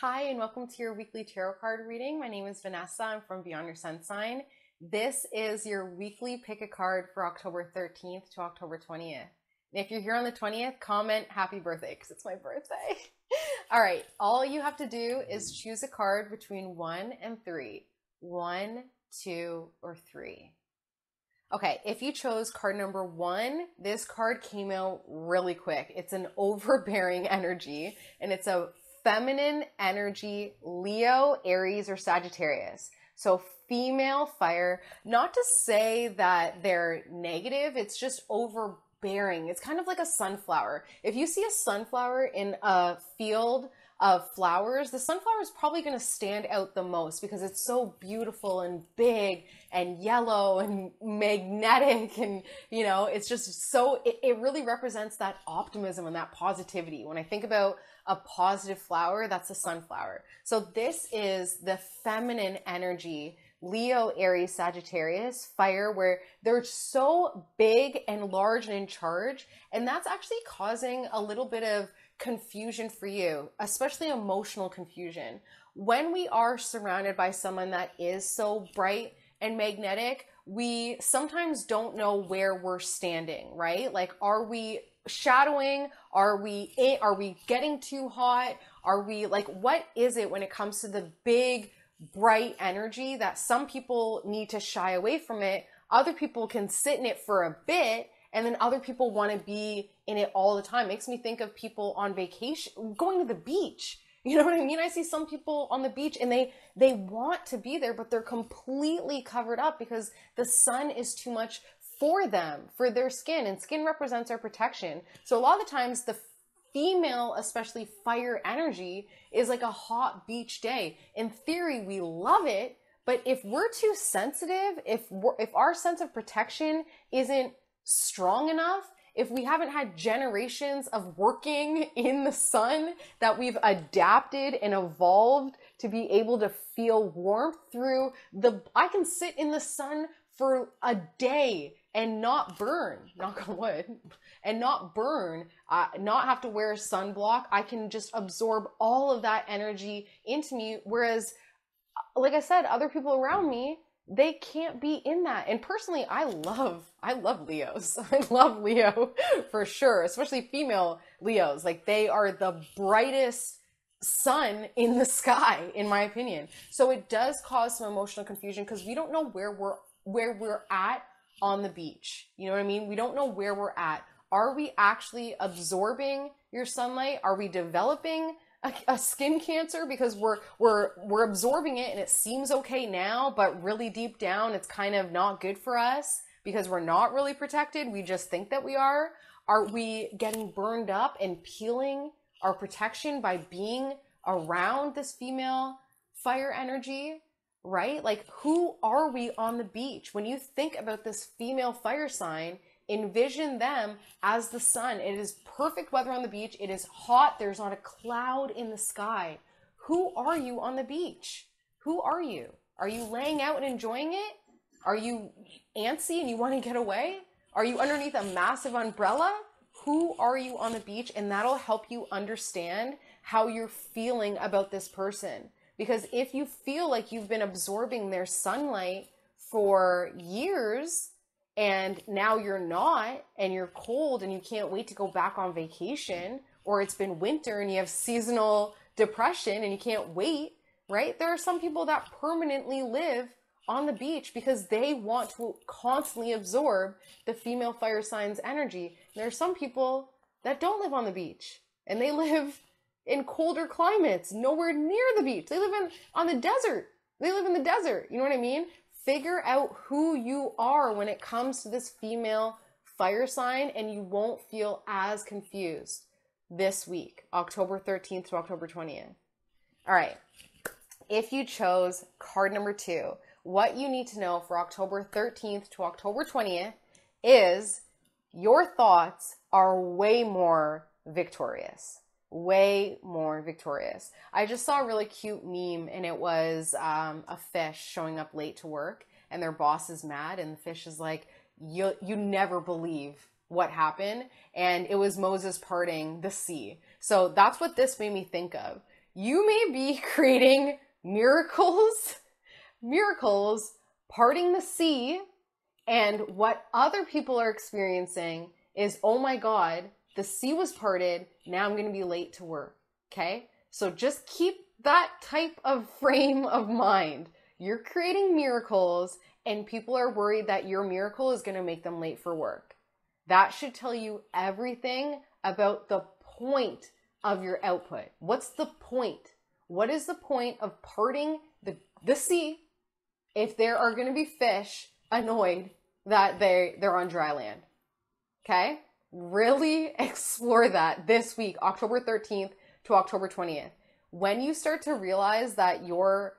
Hi, and welcome to your weekly tarot card reading. My name is Vanessa. I'm from Beyond Your Sun Sign. This is your weekly pick a card for October 13th to October 20th. And if you're here on the 20th, comment happy birthday because it's my birthday. All right, all you have to do is choose a card between 1 and 3. 1, 2, or 3. Okay, if you chose card number 1, this card came out really quick. It's an overbearing energy, and it's a feminine energy, Leo, Aries, or Sagittarius. So female fire, not to say that they're negative, it's just overbearing. It's kind of like a sunflower. If you see a sunflower in a field of flowers, the sunflower is probably going to stand out the most because it's so beautiful and big and yellow and magnetic, and it's just so it really represents that optimism and that positivity. When I think about a positive flower, that's a sunflower. So this is the feminine energy, Leo, Aries, Sagittarius, fire, where they're so big and large and in charge, and that's actually causing a little bit of confusion for you, especially emotional confusion. When we are surrounded by someone that is so bright and magnetic, we sometimes don't know where we're standing, right? Like, are we shadowing? Are we getting too hot? Are we like, what is it when it comes to the big, bright energy that some people need to shy away from it? Other people can sit in it for a bit, and then other people want to be in it all the time. Makes me think of people on vacation, going to the beach. You know what I mean? I see some people on the beach and they want to be there, but they're completely covered up because the sun is too much for them, for their skin, and skin represents our protection. So a lot of the times the female, especially fire energy, is like a hot beach day. In theory, we love it, but if we're too sensitive, if our sense of protection isn't strong enough, if we haven't had generations of working in the sun, that we've adapted and evolved to be able to feel warmth through I can sit in the sun for a day and not burn, knock on wood, and not burn, not have to wear sunblock. I can just absorb all of that energy into me. Whereas, like I said, other people around me, they can't be in that. And personally, I love Leos. I love Leo for sure, especially female Leos. Like, they are the brightest sun in the sky, in my opinion. So it does cause some emotional confusion because we don't know where we're at on the beach. You know what I mean? We don't know where we're at. Are we actually absorbing your sunlight? Are we developing a skin cancer because we're absorbing it and it seems okay now, but really deep down it's kind of not good for us because we're not really protected? We just think that we are. Are we getting burned up and peeling our protection by being around this female fire energy? Right? Like, who are we on the beach? When you think about this female fire sign, envision them as the sun. It is perfect weather on the beach. It is hot. There's not a cloud in the sky. Who are you on the beach? Who are you? Are you laying out and enjoying it? Are you antsy and you want to get away? Are you underneath a massive umbrella? Who are you on the beach? And that'll help you understand how you're feeling about this person. Because if you feel like you've been absorbing their sunlight for years and now you're not, and you're cold and you can't wait to go back on vacation, or it's been winter and you have seasonal depression and you can't wait, right? There are some people that permanently live on the beach because they want to constantly absorb the female fire sign's energy. There are some people that don't live on the beach and they live in colder climates, nowhere near the beach. They live on the desert. They live in the desert. You know what I mean? Figure out who you are when it comes to this female fire sign, and you won't feel as confused this week, October 13th to October 20th. All right. If you chose card number 2, what you need to know for October 13th to October 20th is your thoughts are way more victorious. Way more victorious. I just saw a really cute meme, and it was a fish showing up late to work and their boss is mad, and the fish is like, you never believe what happened. And it was Moses parting the sea. So that's what this made me think of. You may be creating miracles, parting the sea, and what other people are experiencing is, oh my God, the sea was parted, now I'm going to be late to work, okay? So just keep that type of frame of mind. You're creating miracles, and people are worried that your miracle is going to make them late for work. That should tell you everything about the point of your output. What's the point? What is the point of parting the sea if there are going to be fish annoyed that they're on dry land? Okay? Really explore that this week, October 13th to October 20th. When you start to realize that your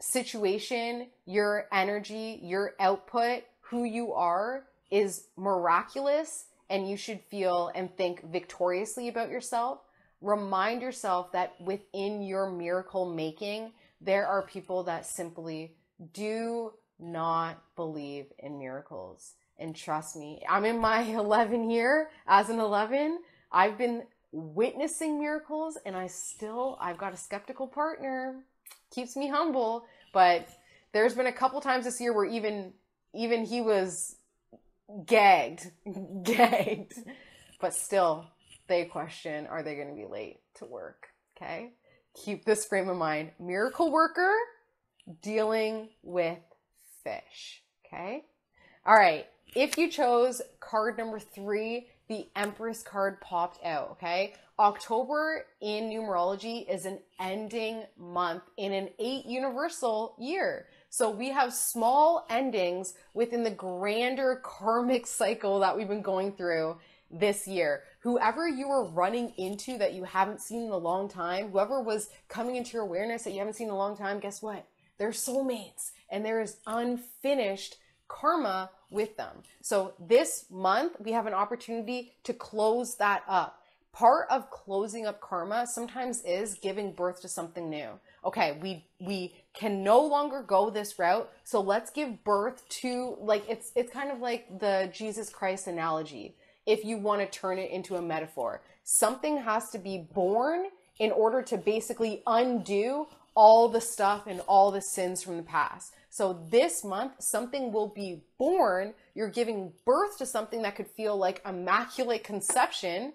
situation, your energy, your output, who you are is miraculous, and you should feel and think victoriously about yourself, remind yourself that within your miracle making, there are people that simply do not believe in miracles. And trust me, I'm in my 11th year as an 11. I've been witnessing miracles, and I've got a skeptical partner. Keeps me humble, but there's been a couple times this year where even he was gagged, but still they question, are they going to be late to work? Okay. Keep this frame of mind. Miracle worker dealing with fish. Okay. All right. If you chose card number 3, the Empress card popped out. Okay. October in numerology is an ending month in an 8 universal year. So we have small endings within the grander karmic cycle that we've been going through this year. Whoever you were running into that you haven't seen in a long time, whoever was coming into your awareness that you haven't seen in a long time, guess what? They're soulmates, and there is unfinished karma with them. So this month we have an opportunity to close that up. Part of closing up karma sometimes is giving birth to something new. Okay, we can no longer go this route, so let's give birth to, like, it's kind of like the Jesus Christ analogy. If you want to turn it into a metaphor, something has to be born in order to basically undo all the stuff and all the sins from the past. So this month, something will be born. You're giving birth to something that could feel like immaculate conception.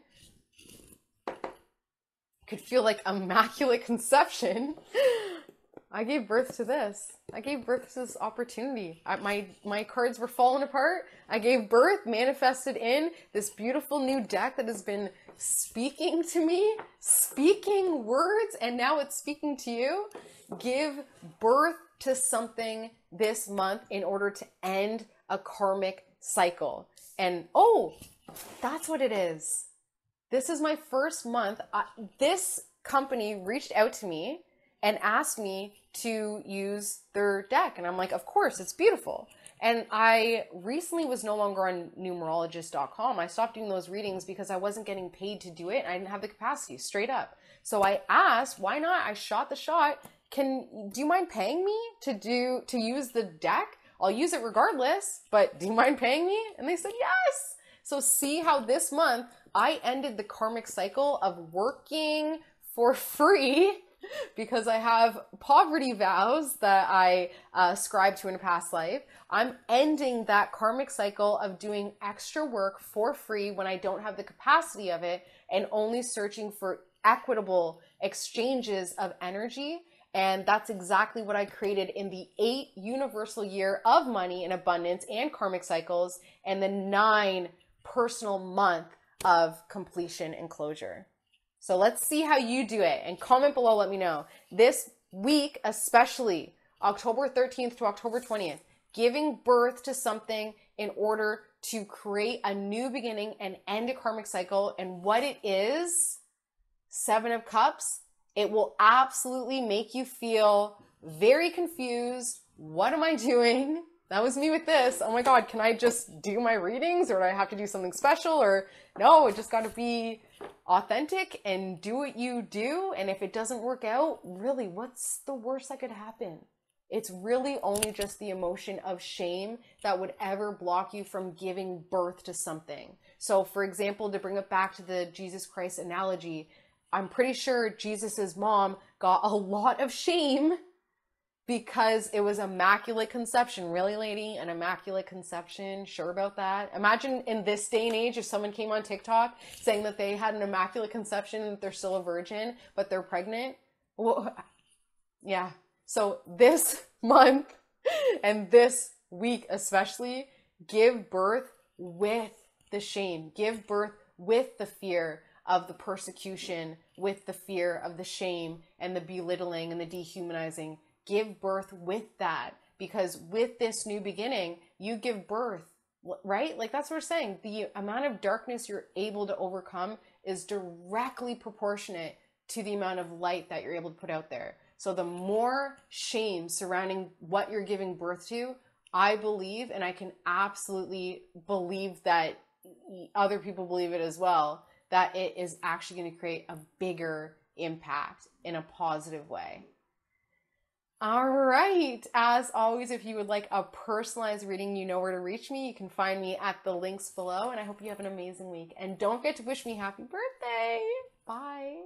I gave birth to this. I gave birth to this opportunity. My cards were falling apart. I gave birth, manifested in this beautiful new deck that has been speaking to me, speaking words, and now it's speaking to you. Give birth to something this month in order to end a karmic cycle. And oh, that's what it is. This is my first month. This company reached out to me and asked me to use their deck. And I'm like, of course, it's beautiful. And I recently was no longer on numerologist.com. I stopped doing those readings because I wasn't getting paid to do it. I didn't have the capacity, straight up. So I asked, why not? I shot the shot. Do you mind paying me to use the deck? I'll use it regardless, but do you mind paying me? And they said, yes. So see how this month I ended the karmic cycle of working for free because I have poverty vows that I ascribed to in a past life. I'm ending that karmic cycle of doing extra work for free when I don't have the capacity of it, and only searching for equitable exchanges of energy. And that's exactly what I created in the 8 universal year of money and abundance and karmic cycles, and the 9 personal month of completion and closure. So let's see how you do it, and comment below, let me know. This week, especially October 13th to October 20th, giving birth to something in order to create a new beginning and end a karmic cycle. And what it is, 7 of Cups, it will absolutely make you feel very confused. What am I doing? That was me with this. Oh my God, can I just do my readings, or do I have to do something special? Or no, it just got to be authentic and do what you do. And if it doesn't work out, really, what's the worst that could happen? It's really only just the emotion of shame that would ever block you from giving birth to something. So for example, to bring it back to the Jesus Christ analogy, I'm pretty sure Jesus's mom got a lot of shame because it was immaculate conception. Really, lady? An immaculate conception? Sure about that? Imagine in this day and age if someone came on TikTok saying that they had an immaculate conception and that they're still a virgin, but they're pregnant. Well, yeah. So this month and this week especially, give birth with the shame. Give birth with the fear of the persecution, with the fear of the shame and the belittling and the dehumanizing. Give birth with that, because with this new beginning, you give birth, right? Like that's what we're saying. The amount of darkness you're able to overcome is directly proportionate to the amount of light that you're able to put out there. So the more shame surrounding what you're giving birth to, I believe, and I can absolutely believe that other people believe it as well, that it is actually going to create a bigger impact in a positive way. All right. As always, if you would like a personalized reading, you know where to reach me. You can find me at the links below, and I hope you have an amazing week. And don't forget to wish me happy birthday. Bye.